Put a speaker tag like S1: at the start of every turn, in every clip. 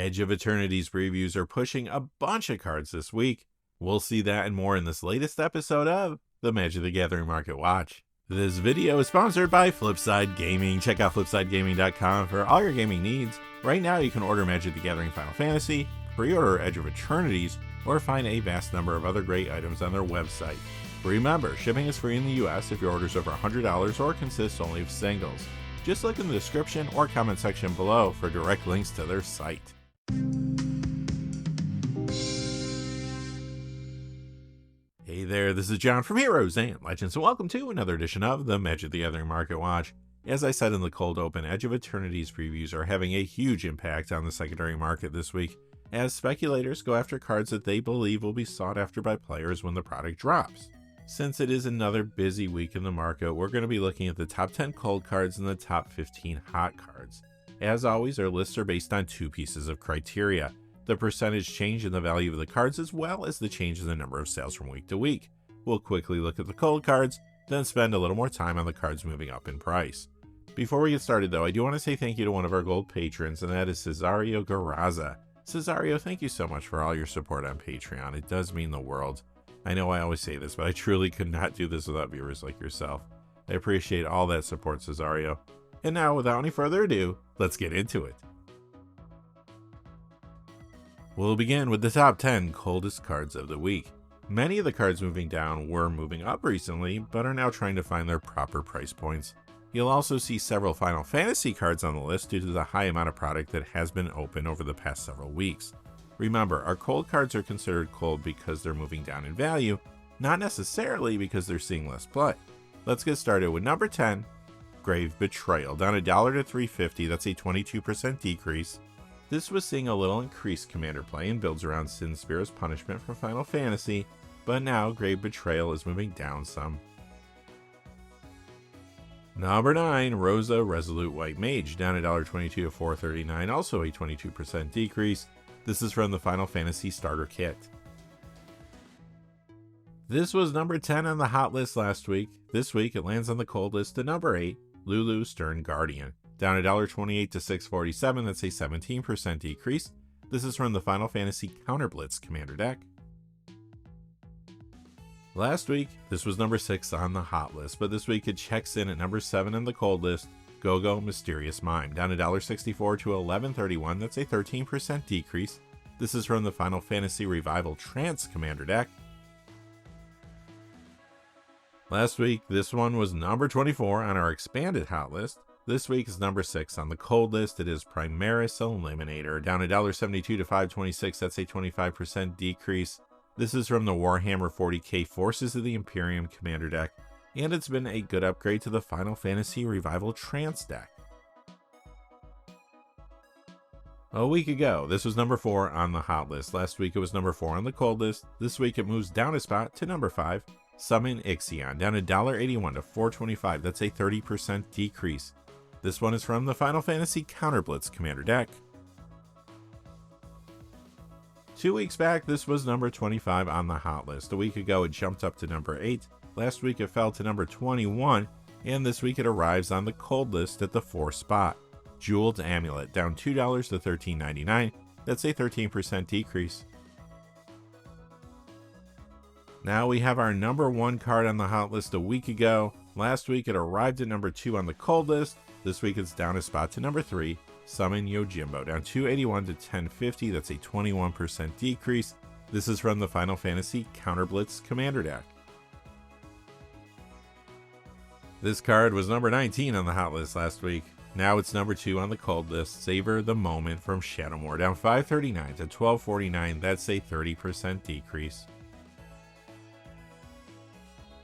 S1: Edge of Eternity's previews are pushing a bunch of cards this week. We'll see that and more in this latest episode of the Magic the Gathering Market Watch. This video is sponsored by Flipside Gaming. Check out flipsidegaming.com for all your gaming needs. Right now you can order Magic the Gathering Final Fantasy, pre-order Edge of Eternities, or find a vast number of other great items on their website. Remember, shipping is free in the US if your order is over $100 or consists only of singles. Just look in the description or comment section below for direct links to their site. Hey there, this is John from Heroes and Legends, and welcome to another edition of the Magic the Gathering Market Watch. As I said in the cold open, Edge of Eternity's previews are having a huge impact on the secondary market this week, as speculators go after cards that they believe will be sought after by players when the product drops. Since it is another busy week in the market, we're going to be looking at the top 10 cold cards and the top 15 hot cards. As always, our lists are based on two pieces of criteria: the percentage change in the value of the cards, as well as the change in the number of sales from week to week. We'll quickly look at the cold cards, then spend a little more time on the cards moving up in price. Before we get started though, I do want to say thank you to one of our gold patrons, and that is Cesareo Garasa. Cesareo, thank you so much for all your support on Patreon. It does mean the world. I know I always say this, but I truly could not do this without viewers like yourself. I appreciate all that support, Cesareo. And now, without any further ado, let's get into it. We'll begin with the top 10 coldest cards of the week. Many of the cards moving down were moving up recently, but are now trying to find their proper price points. You'll also see several Final Fantasy cards on the list due to the high amount of product that has been open over the past several weeks. Remember, our cold cards are considered cold because they're moving down in value, not necessarily because they're seeing less play. Let's get started with number 10, Grave Betrayal, down $1 to $3.50, that's a 22% decrease. This was seeing a little increased commander play and builds around Sin Spira's Punishment from Final Fantasy, but now Grave Betrayal is moving down some. Number 9, Rosa Resolute White Mage, down $1.22 to $4.39, also a 22% decrease. This is from the Final Fantasy Starter Kit. This was number 10 on the hot list last week. This week it lands on the cold list at number 8, Lulu Stern Guardian, down $1.28 to $6.47, that's a 17% decrease. This is from the Final Fantasy Counterblitz Commander deck. Last week, this was number 6 on the hot list, but this week it checks in at number 7 on the cold list, Go-Go Mysterious Mime, down $1.64 to $11.31, that's a 13% decrease. This is from the Final Fantasy Revival Trance Commander deck. Last week, this one was number 24 on our expanded hot list. This week is number 6 on the cold list. It is Primaris Eliminator, down $1.72 to $5.26, that's a 25% decrease. This is from the Warhammer 40k Forces of the Imperium Commander deck, and it's been a good upgrade to the Final Fantasy Revival Trance deck. A week ago, this was number 4 on the hot list. Last week it was number 4 on the cold list. This week it moves down a spot to number 5, Summon Ixion, down $1.81 to $4.25, that's a 30% decrease. This one is from the Final Fantasy Counterblitz Commander deck. 2 weeks back, this was number 25 on the hot list. A week ago, it jumped up to number 8. Last week, it fell to number 21. And this week, it arrives on the cold list at the 4th spot. Jeweled Amulet, down $2 to $13.99. That's a 13% decrease. Now we have our number 1 card on the hot list a week ago. Last week, it arrived at number 2 on the cold list. This week, it's down a spot to number 3. Summon Yojimbo, down $2.81 to $10.50, that's a 21% decrease. This is from the Final Fantasy Counterblitz Commander deck. This card was number 19 on the hot list last week. Now it's number 2 on the cold list, Savor the Moment from Shadowmoor, down $5.39 to $12.49, that's a 30% decrease.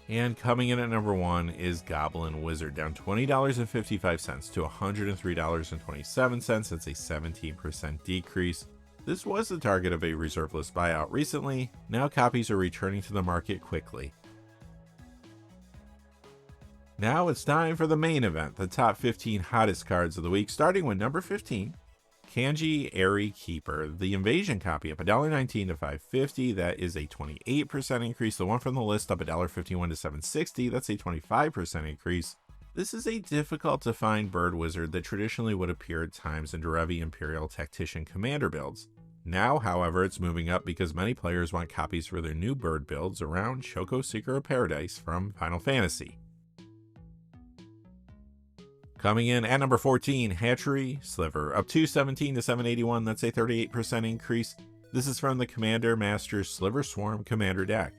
S1: And coming in at number 1 is Goblin Wizard, down $20.55 to $103.27. That's a 17% decrease. This was the target of a reserve list buyout recently. Now copies are returning to the market quickly. Now it's time for the main event, the top 15 hottest cards of the week, starting with number 15, Kanji Airy Keeper, the Invasion copy up $1.19 to $5.50. That is a 28% increase. The one from the list up $1.51 to $7.60. That's a 25% increase. This is a difficult to find bird wizard that traditionally would appear at times in Drave Imperial Tactician Commander builds. Now, however, it's moving up because many players want copies for their new bird builds around Choco Seeker of Paradise from Final Fantasy. Coming in at number 14, Hatchery Sliver, up 217 to 781, that's a 38% increase. This is from the Commander Master Sliver Swarm Commander deck.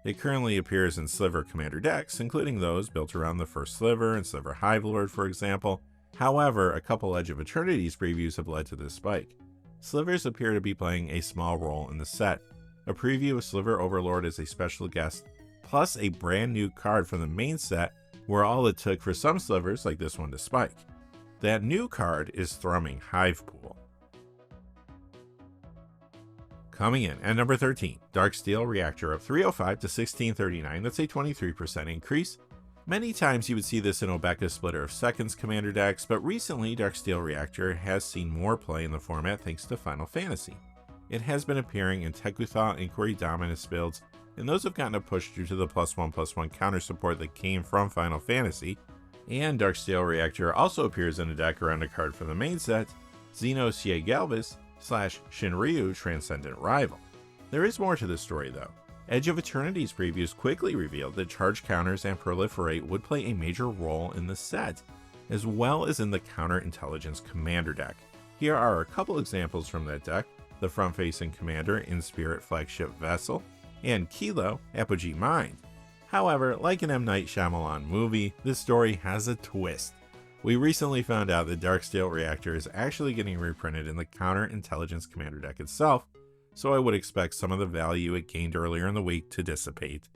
S1: It currently appears in Sliver Commander decks, including those built around the first Sliver and Sliver Hivelord, for example. However, a couple Edge of Eternities previews have led to this spike. Slivers appear to be playing a small role in the set. A preview of Sliver Overlord as a special guest, plus a brand new card from the main set, were all it took for some Slivers, like this one, to spike. That new card is Thrumming Hivepool. Coming in at number 13, Darksteel Reactor, up 305 to 1639, that's a 23% increase. Many times you would see this in Obeka Splitter of Seconds Commander decks, but recently Darksteel Reactor has seen more play in the format thanks to Final Fantasy. It has been appearing in Tekutha Inquiry Dominus builds, and those have gotten a push due to the +1/+1 counter support that came from Final Fantasy. And Darksteel Reactor also appears in a deck around a card from the main set, Xenos Galvis / Shinryu Transcendent Rival. There is more to this story though. Edge of Eternities previews quickly revealed that charge counters and proliferate would play a major role in the set, as well as in the Counterintelligence Commander deck. Here are a couple examples from that deck: the front-facing Commander in Spirit Flagship Vessel, and Kilo Apogee Mind. However, like an M. Night Shyamalan movie, this story has a twist. We recently found out that Darksteel Reactor is actually getting reprinted in the Counterintelligence Commander deck itself, so I would expect some of the value it gained earlier in the week to dissipate.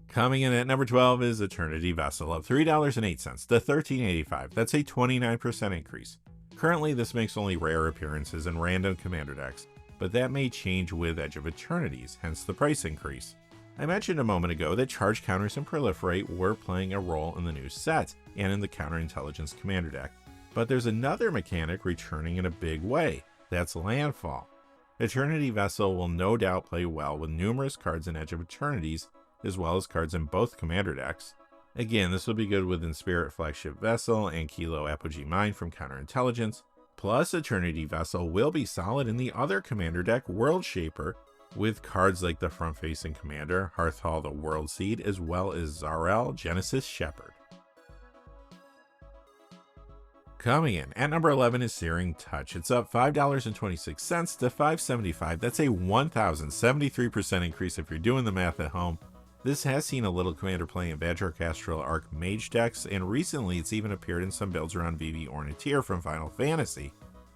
S1: Coming in at number 12 is Eternity Vessel, up $3.08 to $13.85. That's a 29% increase. Currently, this makes only rare appearances in random commander decks, but that may change with Edge of Eternities, hence the price increase. I mentioned a moment ago that charge counters and proliferate were playing a role in the new set and in the Counterintelligence Commander deck, but there's another mechanic returning in a big way. That's Landfall. Eternity Vessel will no doubt play well with numerous cards in Edge of Eternities, as well as cards in both commander decks. Again, this will be good within Spirit Flagship Vessel and Kilo Apogee Mind from Counterintelligence, plus Eternity Vessel will be solid in the other commander deck, World Shaper, with cards like the front-facing commander, Hearthhall the World Seed, as well as Zarel Genesis Shepherd. Coming in at number 11 is Searing Touch. It's up $5.26 to $5.75. That's a 1,073% increase if you're doing the math at home. This has seen a little commander play in Badger Astral Arc Mage decks, and recently it's even appeared in some builds around VV Ornithir from Final Fantasy.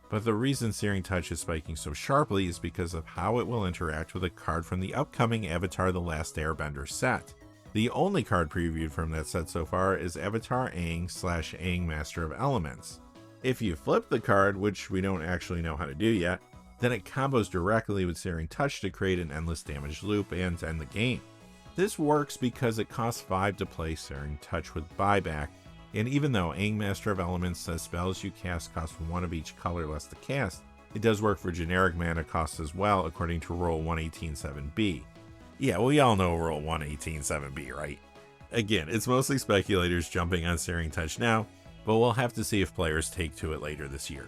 S1: But the reason Searing Touch is spiking so sharply is because of how it will interact with a card from the upcoming Avatar The Last Airbender set. The only card previewed from that set so far is Avatar Aang / Aang Master of Elements. If you flip the card, which we don't actually know how to do yet, then it combos directly with Searing Touch to create an endless damage loop and end the game. This works because it costs 5 to play Searing Touch with buyback, and even though Aang Master of Elements says spells you cast cost 1 of each color less to cast, it does work for generic mana costs as well, according to Rule 118.7b. Yeah, we all know Rule 118.7b, right? Again, it's mostly speculators jumping on Searing Touch now, but we'll have to see if players take to it later this year.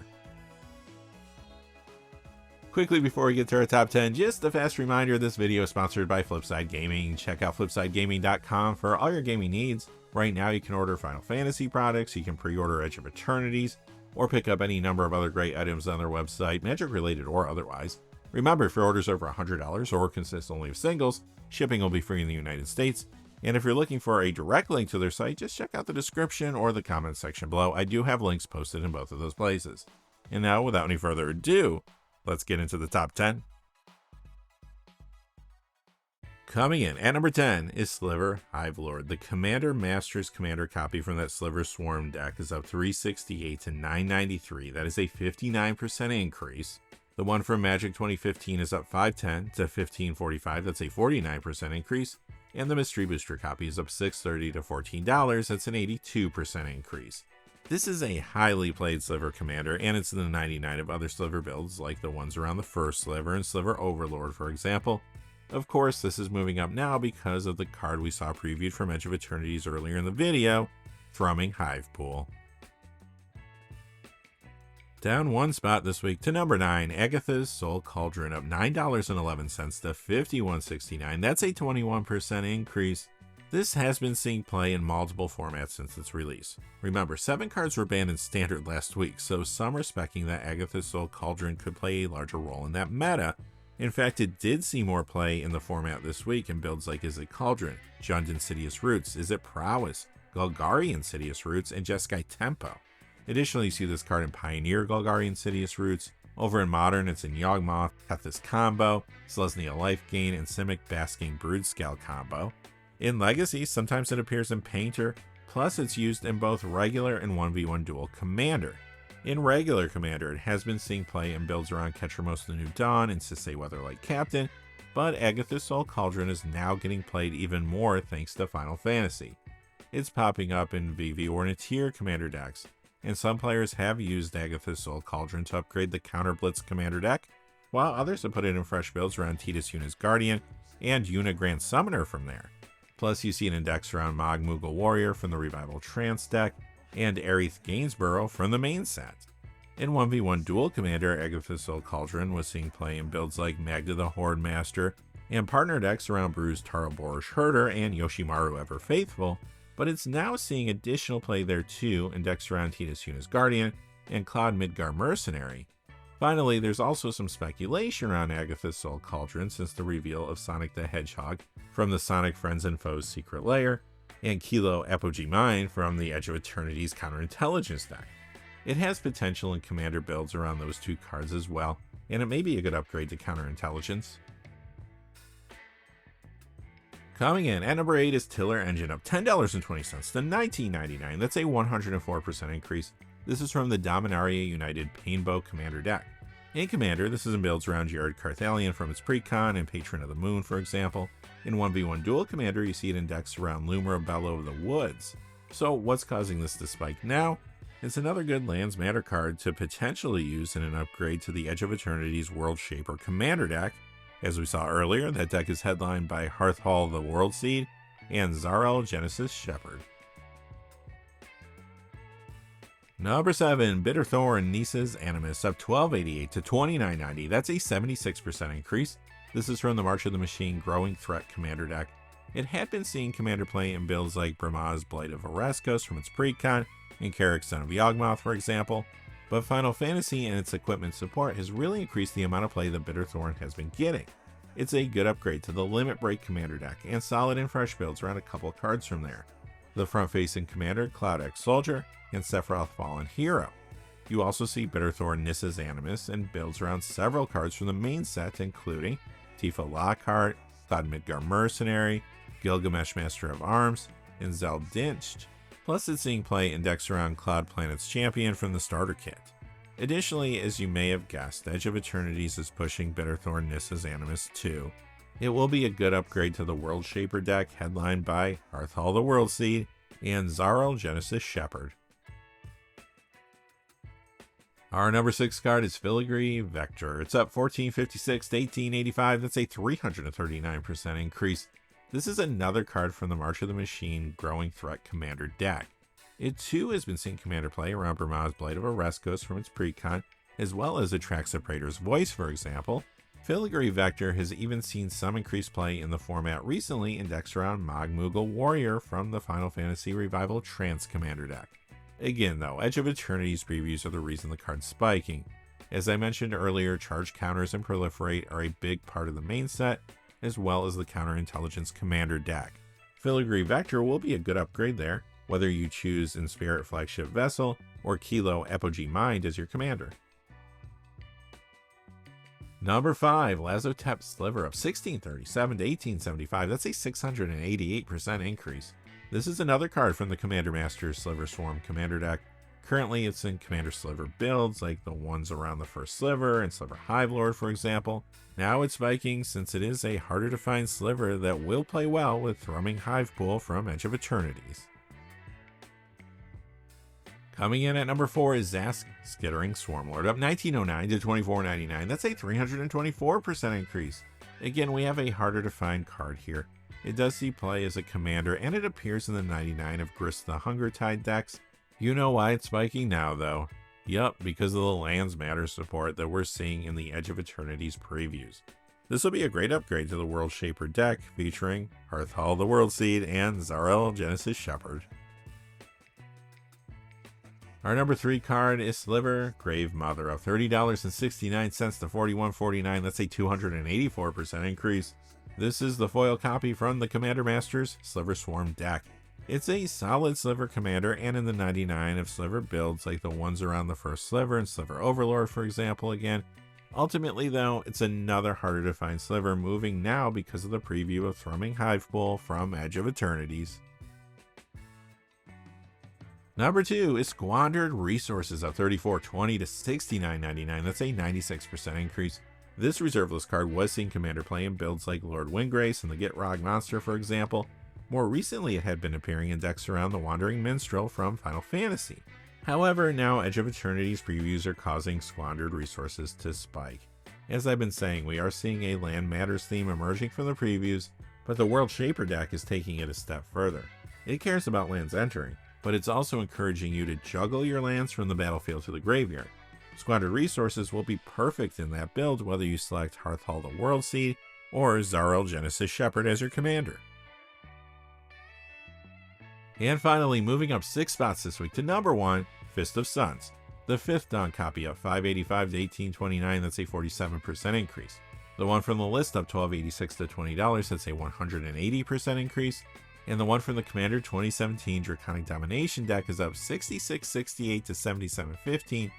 S1: Quickly before we get to our top 10, just a fast reminder, this video is sponsored by Flipside Gaming. Check out flipsidegaming.com for all your gaming needs. Right now you can order Final Fantasy products, you can pre-order Edge of Eternities, or pick up any number of other great items on their website, Magic related or otherwise. Remember, if your order's over $100 or consists only of singles, shipping will be free in the United States. And if you're looking for a direct link to their site, just check out the description or the comments section below. I do have links posted in both of those places. And now, without any further ado, let's get into the top 10. Coming in at number 10 is Sliver Hivelord. The Commander Masters Commander copy from that Sliver Swarm deck is up 368 to 993. That is a 59% increase. The one from Magic 2015 is up 510 to 1545. That's a 49% increase. And the Mystery Booster copy is up $630 to $14. That's an 82% increase. This is a highly played Sliver Commander, and it's in the 99 of other Sliver builds, like the ones around the first Sliver and Sliver Overlord, for example. Of course, this is moving up now because of the card we saw previewed from Edge of Eternities earlier in the video, Thrumming Hivepool. Down one spot this week to number 9, Agatha's Soul Cauldron, up $9.11 to $51.69. That's a 21% increase. This has been seeing play in multiple formats since its release. Remember, 7 cards were banned in Standard last week, so some are specking that Agatha's Soul Cauldron could play a larger role in that meta. In fact, it did see more play in the format this week in builds like Is It Cauldron, Jund Insidious Roots, Is It Prowess, Golgari Insidious Roots, and Jeskai Tempo. Additionally, you see this card in Pioneer Golgari Insidious Roots. Over in Modern, it's in Yawgmoth, Tethys Combo, Selesnya Life Gain, and Simic Basking Broodskal Combo. In Legacy, sometimes it appears in Painter, plus it's used in both regular and 1v1 dual Commander. In regular Commander, it has been seeing play in builds around Ketchermos the New Dawn and Sisay Weatherlight Captain, but Agatha's Soul Cauldron is now getting played even more thanks to Final Fantasy. It's popping up in VV or Natir Commander decks, and some players have used Agatha's Soul Cauldron to upgrade the Counter Blitz Commander deck, while others have put it in fresh builds around Tidus Yuna's Guardian and Yuna Grand Summoner from there. Plus, you see it in decks around Mog Moogle Warrior from the Revival Trance deck, and Aerith Gainsborough from the main set. In 1v1 Dual Commander, Agatha's Soul Cauldron was seeing play in builds like Magda the Horde Master, and partner decks around Bruised Taroborish Herder and Yoshimaru Ever Faithful, but it's now seeing additional play there too in decks around Tidus Yuna's Guardian and Cloud Midgar Mercenary. Finally, there's also some speculation around Agatha's Soul Cauldron since the reveal of Sonic the Hedgehog from the Sonic Friends and Foes Secret Lair, and Kilo Apogee Mine from the Edge of Eternity's Counterintelligence deck. It has potential in Commander builds around those two cards as well, and it may be a good upgrade to Counterintelligence. Coming in at number 8 is Tiller Engine, up $10.20 to $19.99. That's a 104% increase. This is from the Dominaria United Painbow Commander deck. In Commander, this is in builds around Jared Carthalion from its Precon and Patron of the Moon, for example. In 1v1 Dual Commander, you see it in decks around Lumira Bellow of the Woods. So what's causing this to spike now? It's another good Lands Matter card to potentially use in an upgrade to the Edge of Eternity's World Shaper Commander deck. As we saw earlier, that deck is headlined by Hearthhall the World Seed and Zarel Genesis Shepherd. Number 7, Bitterthorn Nisa's Animus, up $12.88 to $29.90. That's a 76% increase. This is from the March of the Machine Growing Threat Commander deck. It had been seeing Commander play in builds like Brahma's Blight of Oreskos from its Precon and Carrick's Son of Yawgmoth, for example, but Final Fantasy and its equipment support has really increased the amount of play that Bitterthorn has been getting. It's a good upgrade to the Limit Break Commander deck, and solid and fresh builds around a couple cards from there. The front-facing Commander, Cloud X Soldier, and Sephiroth Fallen Hero. You also see Bitterthorn Nissa's Animus and builds around several cards from the main set, including Tifa Lockhart, Cloud Midgar Mercenary, Gilgamesh Master of Arms, and Zeldinched. Plus, it's seeing play in decks around Cloud Planet's Champion from the starter kit. Additionally, as you may have guessed, Edge of Eternities is pushing Bitterthorn Nissa's Animus too. It will be a good upgrade to the World Shaper deck headlined by Hearthhall the World Seed and Zarel Genesis Shepherd. Our number 6 card is Filigree Vector. It's up $14.56 to $18.85. That's a 339% increase. This is another card from the March of the Machine Growing Threat Commander deck. It too has been seeing Commander play around Brahma's Blight of Oreskos from its Precon, as well as Atraxa Praetor's Voice, for example. Filigree Vector has even seen some increased play in the format recently in decks around Mog Moogle Warrior from the Final Fantasy Revival Trance Commander deck. Again though, Edge of Eternity's previews are the reason the card's spiking. As I mentioned earlier, charge counters and proliferate are a big part of the main set, as well as the Counterintelligence Commander deck. Filigree Vector will be a good upgrade there, whether you choose in Spirit Flagship Vessel or Kilo Apogee Mind as your commander. Number 5, Lazotep Sliver, up $16.37 to $18.75. That's a 688% increase. This is another card from the Commander Master's Sliver Swarm Commander deck. Currently, it's in Commander Sliver builds, like the ones around the first Sliver and Sliver Hive Lord, for example. Now it's spiking since it is a harder to find Sliver that will play well with Thrumming Hivepool from Edge of Eternities. Coming in at number 4 is Zask Skittering Swarmlord, up $19.09 to $24.99. That's a 324% increase. Again, we have a harder to find card here. It does see play as a commander, and it appears in the 99 of Grist the Hungertide decks. You know why it's spiking now, though. Yup, because of the Lands Matter support that we're seeing in the Edge of Eternity's previews. This will be a great upgrade to the World Shaper deck, featuring Hearthhall the World Seed and Cesareo Genesis Shepherd. Our number 3 card is Sliver Gravemother of $30.69 to $41.49. That's a 284% increase. This is the foil copy from the Commander Masters Sliver Swarm deck. It's a solid Sliver commander, and in the 99 of Sliver builds like the ones around the first Sliver and Sliver Overlord, for example, again. Ultimately, though, it's another harder to find Sliver, moving now because of the preview of Thrumming Hivepool from Edge of Eternities. Number 2 is Squandered Resources of $34.20 to $69.99. That's a 96% increase. This reserveless card was seeing commander play in builds like Lord Windgrace and the Gitrog Monster, for example. More recently, it had been appearing in decks around the Wandering Minstrel from Final Fantasy. However, now Edge of Eternity's previews are causing Squandered Resources to spike. As I've been saying, we are seeing a Land Matters theme emerging from the previews, but the World Shaper deck is taking it a step further. It cares about lands entering, but it's also encouraging you to juggle your lands from the battlefield to the graveyard. Squandered Resources will be perfect in that build, whether you select Hearthhall the World Seed or Cesareo Genesis Shepherd as your commander. And finally, moving up 6 spots this week to number 1, Fist of Suns. The 5th Dawn copy up $5.85 to $18.29, that's a 47% increase. The one from the list up $12.86 to $20, that's a 180% increase. And the one from the Commander 2017 Draconic Domination deck is up $66.68 to $77.15,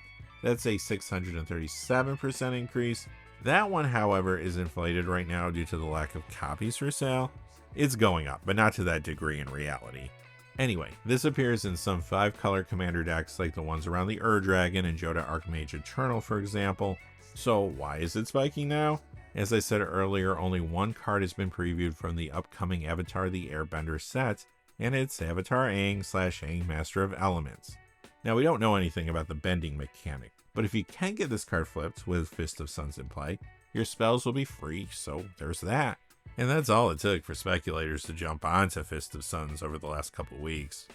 S1: that's a 637% increase. That one, however, is inflated right now due to the lack of copies for sale. It's going up, but not to that degree in reality. Anyway, this appears in some 5-color commander decks like the ones around the Dragon and Jodah Archmage Eternal, for example. So why is it spiking now? As I said earlier, only one card has been previewed from the upcoming Avatar the Airbender set, and it's Avatar Aang/Aang Master of Elements. Now, we don't know anything about the bending mechanic, but if you can get this card flipped with Fist of Suns in play, your spells will be free, so there's that. And that's all it took for speculators to jump onto Fist of Suns over the last couple weeks.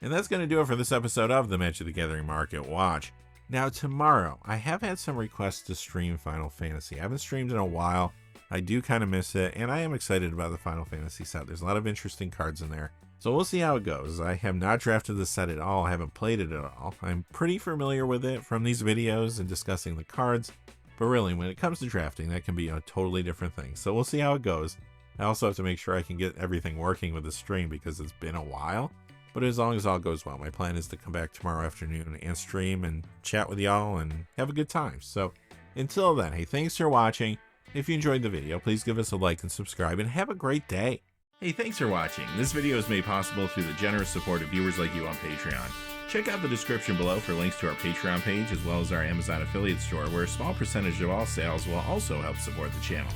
S1: And that's going to do it for this episode of the Magic the Gathering Market Watch. Now tomorrow, I have had some requests to stream Final Fantasy. I haven't streamed in a while. I do kind of miss it, and I am excited about the Final Fantasy set. There's a lot of interesting cards in there. So we'll see how it goes. I have not drafted the set at all. I haven't played it at all. I'm pretty familiar with it from these videos and discussing the cards. But really, when it comes to drafting, that can be a totally different thing. So we'll see how it goes. I also have to make sure I can get everything working with the stream because it's been a while. But as long as all goes well, my plan is to come back tomorrow afternoon and stream and chat with y'all and have a good time. So until then, hey, thanks for watching. If you enjoyed the video, please give us a like and subscribe, and have a great day. Hey, thanks for watching. This video is made possible through the generous support of viewers like you on Patreon. Check out the description below for links to our Patreon page as well as our Amazon affiliate store, where a small percentage of all sales will also help support the channel.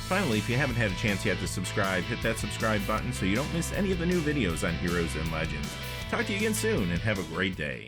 S1: Finally, if you haven't had a chance yet to subscribe, hit that subscribe button so you don't miss any of the new videos on Heroes and Legends. Talk to you again soon, and have a great day.